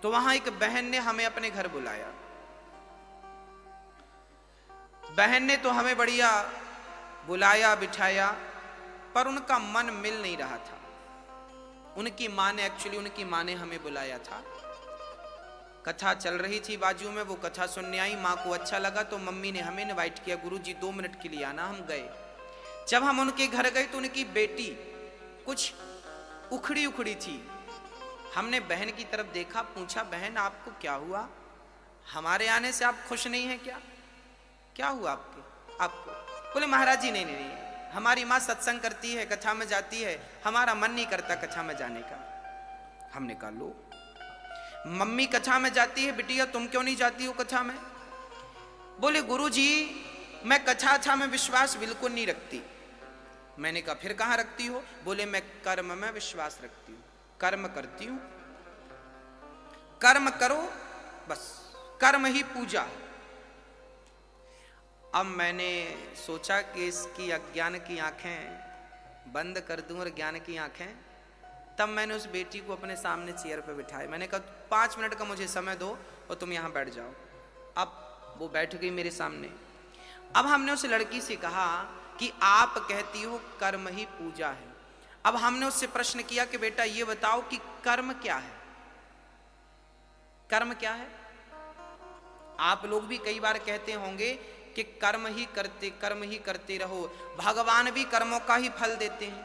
तो वहां एक बहन ने हमें अपने घर बुलाया। बहन ने तो हमें बढ़िया बुलाया बिठाया, पर उनका मन मिल नहीं रहा था। उनकी माँ ने हमें बुलाया था। कथा चल रही थी बाजू में, वो कथा सुनने आई। माँ को अच्छा लगा तो मम्मी ने हमें इनवाइट किया, गुरुजी 2 मिनट के लिए आना। हम गए। जब हम उनके घर गए तो उनकी बेटी कुछ उखड़ी उखड़ी थी। हमने बहन की तरफ देखा, पूछा, बहन आपको क्या हुआ? हमारे आने से आप खुश नहीं हैं क्या? क्या हुआ आपको? बोले महाराज जी नहीं, हमारी माँ सत्संग करती है, कथा में जाती है, हमारा मन नहीं करता कथा में जाने का। हमने कहा लो, मम्मी कथा में जाती है, बिटिया तुम क्यों नहीं जाती हो कथा में? बोले गुरुजी मैं कथा में विश्वास बिल्कुल नहीं रखती। मैंने कहा फिर कहां रखती हो? बोले मैं कर्म में विश्वास रखती हूं, कर्म करती हूं। कर्म करो बस, कर्म ही पूजा है। अब मैंने सोचा कि इसकी अज्ञान की आंखें बंद कर दूं और ज्ञान की आंखें। तब मैंने उस बेटी को अपने सामने चेयर पे बिठाया। मैंने कहा 5 मिनट का मुझे समय दो और तुम यहां बैठ जाओ। अब वो बैठ गई मेरे सामने। अब हमने उस लड़की से कहा कि आप कहती हो कर्म ही पूजा है। अब हमने उससे प्रश्न किया कि बेटा ये बताओ कि कर्म क्या है? कर्म क्या है? आप लोग भी कई बार कहते होंगे कि कर्म ही करते रहो। भगवान भी कर्मों का ही फल देते हैं।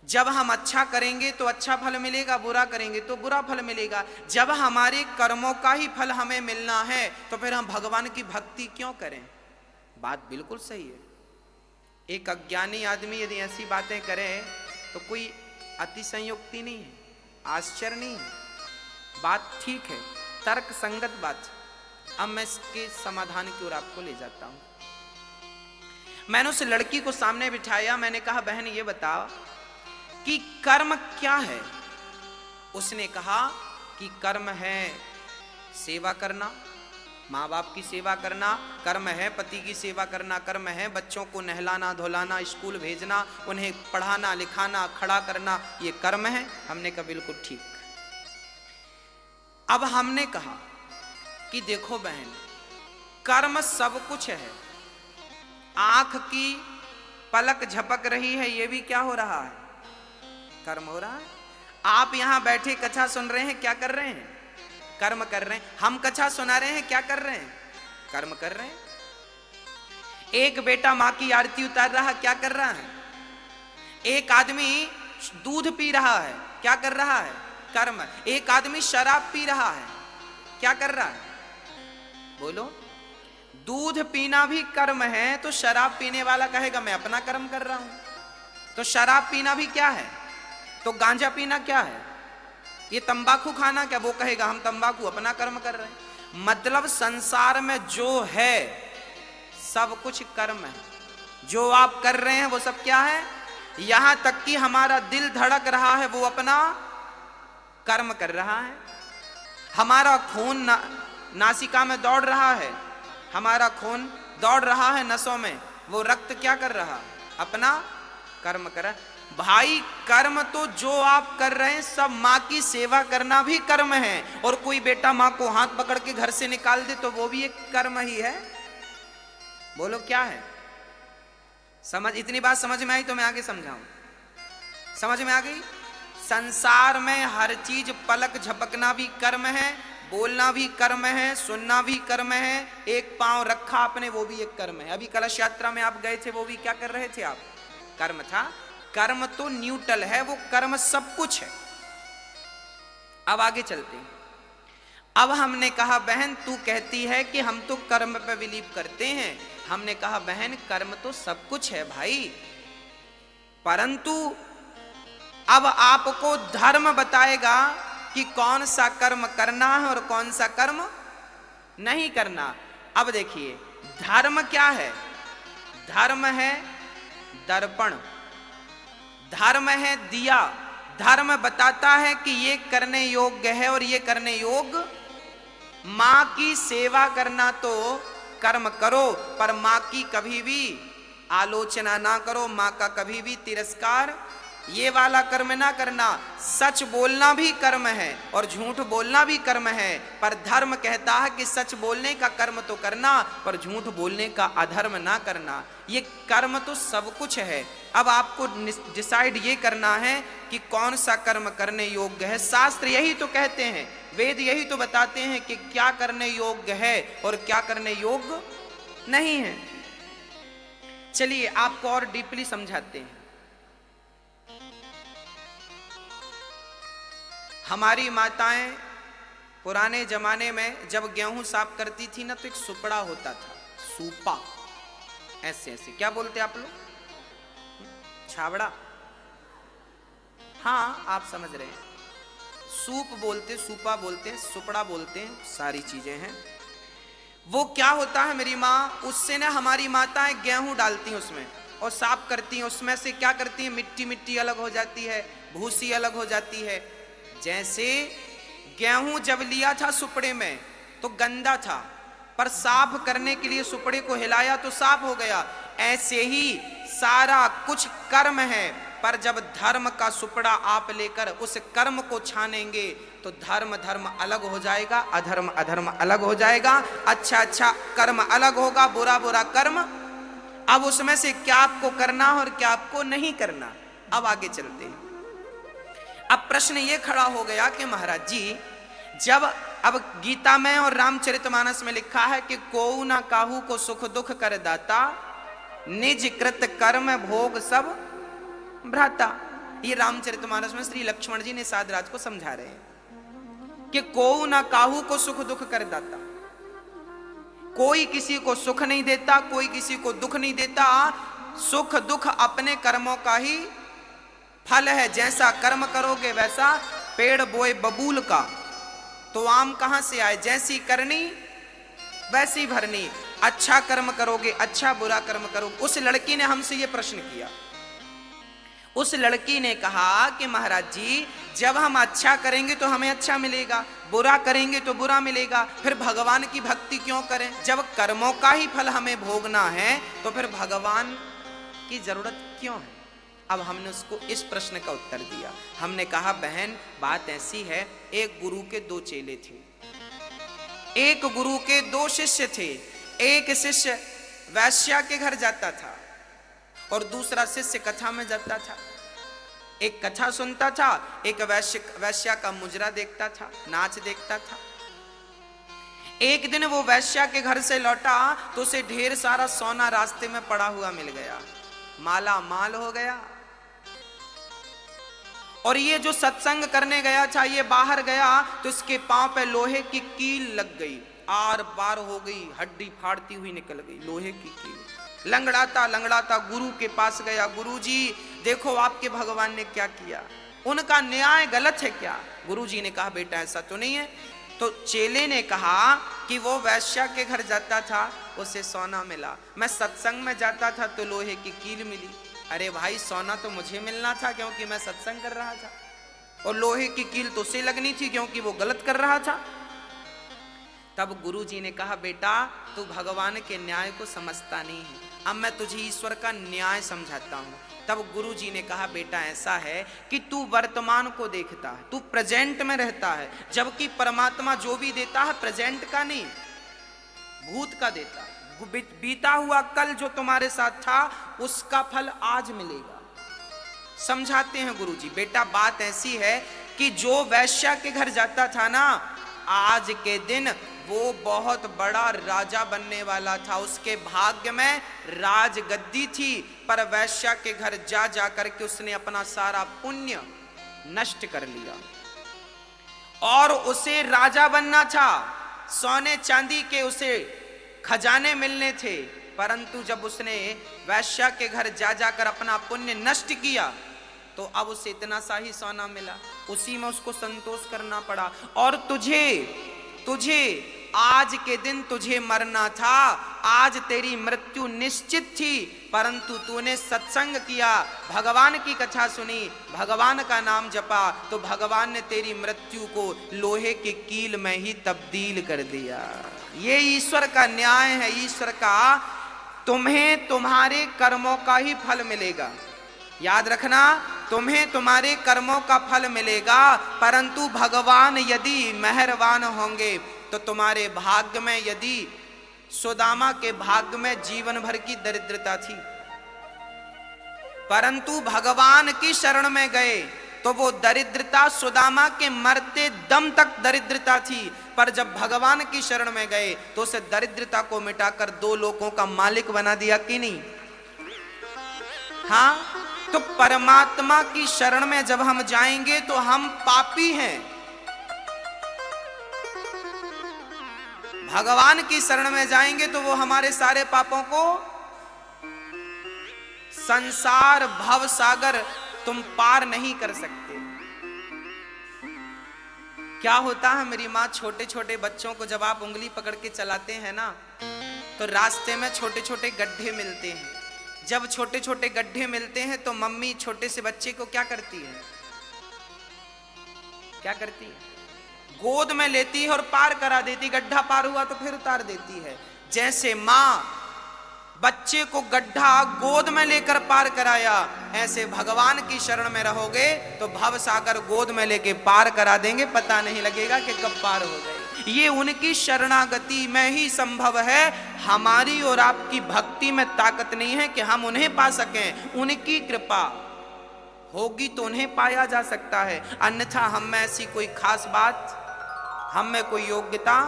जब हम अच्छा करेंगे तो अच्छा फल मिलेगा, बुरा करेंगे तो बुरा फल मिलेगा। जब हमारे कर्मों का ही फल हमें मिलना है तो फिर हम भगवान की भक्ति क्यों करें? बात बिल्कुल सही है। एक अज्ञानी आदमी यदि ऐसी बातें करे तो कोई अतिशयोक्ति नहीं है, आश्चर्य नहीं है, बात ठीक है, तर्क संगत बात है। अब मैं इसके समाधान की ओर आपको ले जाता हूं। मैंने उस लड़की को सामने बिठाया। मैंने कहा बहन ये बताओ कि कर्म क्या है? उसने कहा कि कर्म है सेवा करना, माँ बाप की सेवा करना, कर्म है पति की सेवा करना, कर्म है बच्चों को नहलाना धुलाना, स्कूल भेजना, उन्हें पढ़ाना लिखाना, खड़ा करना, ये कर्म है। हमने कहा बिल्कुल ठीक। अब हमने कहा कि देखो बहन, कर्म सब कुछ है। आंख की पलक झपक रही है, ये भी क्या हो रहा है? कर्म हो रहा है। आप यहां बैठे कथा सुन रहे हैं, क्या कर रहे हैं? कर्म कर रहे हैं। हम कथा सुना रहे हैं, क्या कर रहे हैं? कर्म कर रहे हैं। एक बेटा मां की आरती उतार रहा, क्या कर रहा है? एक आदमी दूध पी रहा है, क्या कर रहा है? कर्म। एक आदमी शराब पी रहा है, क्या कर रहा है? बोलो। दूध पीना भी कर्म है, तो शराब पीने वाला कहेगा मैं अपना कर्म कर रहा हूं। तो शराब पीना भी क्या है? तो गांजा पीना क्या है? ये तंबाकू खाना क्या? वो कहेगा हम तंबाकू अपना कर्म कर रहे हैं। मतलब संसार में जो है सब कुछ कर्म है। जो आप कर रहे हैं वो सब क्या है? यहां तक कि हमारा दिल धड़क रहा है, वो अपना कर्म कर रहा है। हमारा खून नासिका में दौड़ रहा है, हमारा खून दौड़ रहा है नसों में, वो रक्त क्या कर रहा है? अपना कर्म कर रहा है। भाई कर्म तो जो आप कर रहे हैं सब, माँ की सेवा करना भी कर्म है। और कोई बेटा माँ को हाथ पकड़ के घर से निकाल दे तो वो भी एक कर्म ही है। बोलो क्या है? समझ, इतनी बात समझ में आई तो मैं आगे समझाऊं। समझ में आ गई? संसार में हर चीज, पलक झपकना भी कर्म है, बोलना भी कर्म है, सुनना भी कर्म है, एक पांव रखा आपने वो भी एक कर्म है। अभी कलश यात्रा में आप गए थे, वो भी क्या कर रहे थे आप? कर्म था। कर्म तो न्यूट्रल है, वो कर्म सब कुछ है। अब आगे चलते हैं। अब हमने कहा बहन तू कहती है कि हम तो कर्म पे बिलीव करते हैं। हमने कहा बहन कर्म तो सब कुछ है भाई, परंतु अब आपको धर्म बताएगा कि कौन सा कर्म करना है और कौन सा कर्म नहीं करना। अब देखिए धर्म क्या है? धर्म है दर्पण, धर्म है दिया। धर्म बताता है कि ये करने योग्य है और ये करने योग्य। माँ की सेवा करना तो कर्म करो, पर माँ की कभी भी आलोचना ना करो, माँ का कभी भी तिरस्कार ये वाला कर्म ना करना। सच बोलना भी कर्म है और झूठ बोलना भी कर्म है, पर धर्म कहता है कि सच बोलने का कर्म तो करना, पर झूठ बोलने का अधर्म ना करना। ये कर्म तो सब कुछ है। अब आपको डिसाइड ये करना है कि कौन सा कर्म करने योग्य है। शास्त्र यही तो कहते हैं, वेद यही तो बताते हैं कि क्या करने योग्य है और क्या करने योग्य नहीं है। चलिए आपको और डीपली समझाते हैं। हमारी माताएं पुराने जमाने में जब गेहूं साफ करती थी ना, तो एक सुपड़ा होता था, सूपा, ऐसे ऐसे, क्या बोलते आप लोग? छावड़ा? हाँ आप समझ रहे हैं, सूप बोलते, सूपा बोलते, सुपड़ा बोलते हैं, सारी चीजें हैं। वो क्या होता है मेरी माँ, उससे ना हमारी माताएं गेहूं डालती हैं उसमें और साफ करती हैं। उसमें से क्या करती हैं, मिट्टी मिट्टी अलग हो जाती है, भूसी अलग हो जाती है। जैसे गेहूं जब लिया था सुपड़े में तो गंदा था, पर साफ करने के लिए सुपड़े को हिलाया तो साफ हो गया। ऐसे ही सारा कुछ कर्म है, पर जब धर्म का सुपड़ा आप लेकर उस कर्म को छानेंगे तो धर्म धर्म अलग हो जाएगा, अधर्म अधर्म अलग हो जाएगा, अच्छा अच्छा कर्म अलग होगा, बुरा बुरा कर्म। अब उसमें से क्या आपको करना और क्या आपको नहीं करना। अब आगे चलते हैं। अब प्रश्न ये खड़ा हो गया कि महाराज जी, जब अब गीता में और रामचरितमानस में लिखा है कि कोऊ ना काहू को सुख दुख कर दाता, निज कृत कर्म भोग सब भ्राता। ये रामचरितमानस में श्री लक्ष्मण जी ने साधराज को समझा रहे हैं कि कोऊ ना काहू को सुख दुख कर दाता। कोई किसी को सुख नहीं देता, कोई किसी को दुख नहीं देता। सुख दुख अपने कर्मों का ही फल है। जैसा कर्म करोगे वैसा, पेड़ बोए बबूल का तो आम कहां से आए, जैसी करनी वैसी भरनी। अच्छा कर्म करोगे अच्छा, बुरा कर्म करोगे। उस लड़की ने हमसे यह प्रश्न किया। उस लड़की ने कहा कि महाराज जी, जब हम अच्छा करेंगे तो हमें अच्छा मिलेगा, बुरा करेंगे तो बुरा मिलेगा, फिर भगवान की भक्ति क्यों करें? जब कर्मों का ही फल हमें भोगना है तो फिर भगवान की जरूरत क्यों है? अब हमने उसको इस प्रश्न का उत्तर दिया। हमने कहा बहन बात ऐसी है, एक गुरु के दो चेले थे, एक गुरु के दो शिष्य थे। एक शिष्य वैश्या के घर जाता था और दूसरा शिष्य कथा में जाता था। एक कथा सुनता था, एक वैश्या का मुजरा देखता था, नाच देखता था। एक दिन वो वैश्या के घर से लौटा तो उसे ढेर सारा सोना रास्ते में पड़ा हुआ मिल गया, माला माल हो गया। और ये जो सत्संग करने गया था, ये बाहर गया तो इसके पांव पे लोहे की कील लग गई, आर पार हो गई, हड्डी फाड़ती हुई निकल गई, लोहे की कील। लंगड़ाता लंगड़ाता गुरु के पास गया, गुरुजी देखो आपके भगवान ने क्या किया, उनका न्याय गलत है क्या? गुरुजी ने कहा बेटा ऐसा तो नहीं है। तो चेले ने कहा कि वो वैश्या के घर जाता था, उसे सोना मिला, मैं सत्संग में जाता था तो लोहे की कील मिली। अरे भाई सोना तो मुझे मिलना था क्योंकि मैं सत्संग कर रहा था, और लोहे की कील तो उसे लगनी थी क्योंकि वो गलत कर रहा था। तब गुरुजी ने कहा बेटा तू भगवान के न्याय को समझता नहीं है, अब मैं तुझे ईश्वर का न्याय समझाता हूं। तब गुरुजी ने कहा बेटा ऐसा है कि तू वर्तमान को देखता है, तू प्रेजेंट में रहता है, जबकि परमात्मा जो भी देता है प्रेजेंट का नहीं भूत का देता है। बीता हुआ कल जो तुम्हारे साथ था उसका फल आज मिलेगा। समझाते हैं गुरुजी, बेटा बात ऐसी है कि जो वैश्या के घर जाता था ना, आज के दिन वो बहुत बड़ा राजा बनने वाला था, उसके भाग्य में राजगद्दी थी, पर वैश्या के घर जा जा करके उसने अपना सारा पुण्य नष्ट कर लिया। और उसे राजा बनना था, सोने चांदी के उसे खजाने मिलने थे, परंतु जब उसने वैश्या के घर जा जाकर अपना पुण्य नष्ट किया तो अब उसे इतना सा ही सोना मिला, उसी में उसको संतोष करना पड़ा। और तुझे आज के दिन तुझे मरना था, आज तेरी मृत्यु निश्चित थी, परंतु तूने सत्संग किया, भगवान की कथा सुनी, भगवान का नाम जपा, तो भगवान ने तेरी मृत्यु को लोहे की कील में ही तब्दील कर दिया। ये ईश्वर का न्याय है, ईश्वर का। तुम्हें तुम्हारे कर्मों का ही फल मिलेगा। याद रखना, तुम्हें तुम्हारे कर्मों का फल मिलेगा, परंतु भगवान यदि मेहरबान होंगे तो तुम्हारे भाग्य में, यदि सुदामा के भाग्य में जीवन भर की दरिद्रता थी, परंतु भगवान की शरण में गए तो वो दरिद्रता सुदामा के मरते दम तक दरिद्रता थी, पर जब भगवान की शरण में गए तो उस दरिद्रता को मिटाकर 2 लोकों का मालिक बना दिया कि नहीं? हाँ, तो परमात्मा की शरण में जब हम जाएंगे तो हम पापी हैं, भगवान की शरण में जाएंगे तो वो हमारे सारे पापों को, संसार भव सागर तुम पार नहीं कर सकते। क्या होता है, मेरी माँ छोटे छोटे बच्चों को जब आप उंगली पकड़ के चलाते हैं ना, तो रास्ते में छोटे छोटे गड्ढे मिलते हैं। जब छोटे छोटे गड्ढे मिलते हैं तो मम्मी छोटे से बच्चे को क्या करती है? क्या करती है? गोद में लेती है और पार करा देती। गड्ढा पार हुआ तो फिर उतार देती है। जैसे माँ बच्चे को गड्ढा गोद में लेकर पार कराया, ऐसे भगवान की शरण में रहोगे तो भव सागर गोद में लेके पार करा देंगे, पता नहीं लगेगा कि कब पार हो गए। ये उनकी शरणागति में ही संभव है। हमारी और आपकी भक्ति में ताकत नहीं है कि हम उन्हें पा सकें। उनकी कृपा होगी तो उन्हें पाया जा सकता है, अन्यथा हम में ऐसी कोई खास बात, हम में कोई योग्यता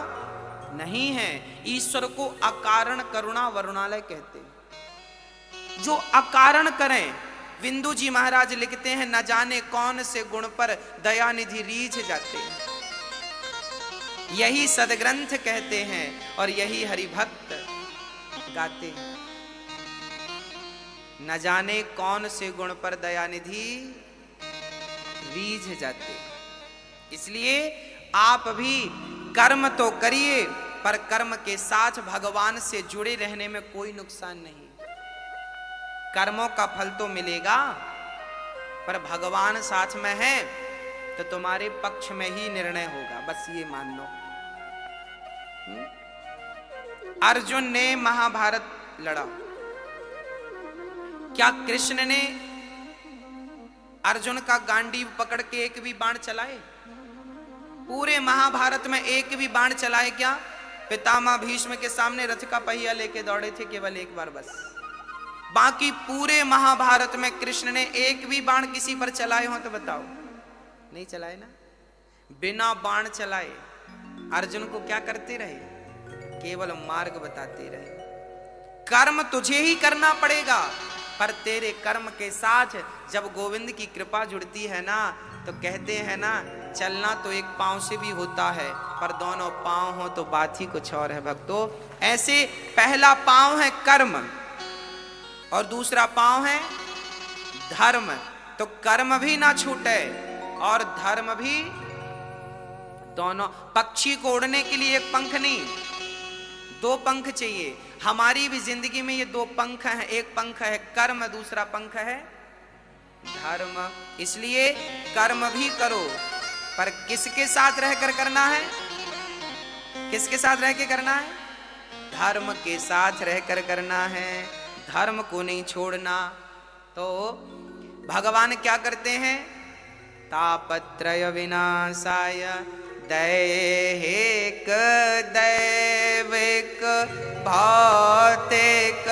नहीं है। ईश्वर को अकारण करुणा वरुणालय कहते हैं, जो अकारण करें। बिंदु जी महाराज लिखते हैं, न जाने कौन से गुण पर दयानिधि रीझ जाते हैं, यही सदग्रंथ कहते हैं और यही हरिभक्त गाते हैं। न जाने कौन से गुण पर दयानिधि रीझ जाते। इसलिए आप भी कर्म तो करिए, पर कर्म के साथ भगवान से जुड़े रहने में कोई नुकसान नहीं। कर्मों का फल तो मिलेगा, पर भगवान साथ में है तो तुम्हारे पक्ष में ही निर्णय होगा, बस ये मान लो। अर्जुन ने महाभारत लड़ा, क्या कृष्ण ने अर्जुन का गांडीव पकड़ के एक भी बाण चलाए? पूरे महाभारत में एक भी बाण चलाए क्या? पितामह भीष्म के सामने रथ का पहिया लेके दौड़े थे केवल एक बार बस। बाकी पूरे महाभारत में कृष्ण ने एक भी बाण किसी पर चलाए हो तो बताओ? नहीं चलाए ना। बिना बाण चलाए अर्जुन को क्या करते रहे? केवल मार्ग बताते रहे। कर्म तुझे ही करना पड़ेगा, पर तेरे कर्म के साथ जब गोविंद की कृपा जुड़ती है ना, तो कहते हैं ना, चलना तो एक पांव से भी होता है, पर दोनों पांव हो तो बात ही कुछ और है भक्तों। ऐसे पहला पांव है कर्म और दूसरा पांव है धर्म। तो कर्म भी ना छूटे और धर्म भी, दोनों। पक्षी को उड़ने के लिए एक पंख नहीं, 2 पंख चाहिए। हमारी भी जिंदगी में ये 2 पंख हैं, एक पंख है कर्म, दूसरा पंख है धर्म। इसलिए कर्म भी करो, पर किसके साथ रहकर करना है? किसके साथ रह के करना है? धर्म के साथ रहकर करना है, धर्म को नहीं छोड़ना। तो भगवान क्या करते हैं? तापत्रय विनाशाय दैहिक दैविक भौतिक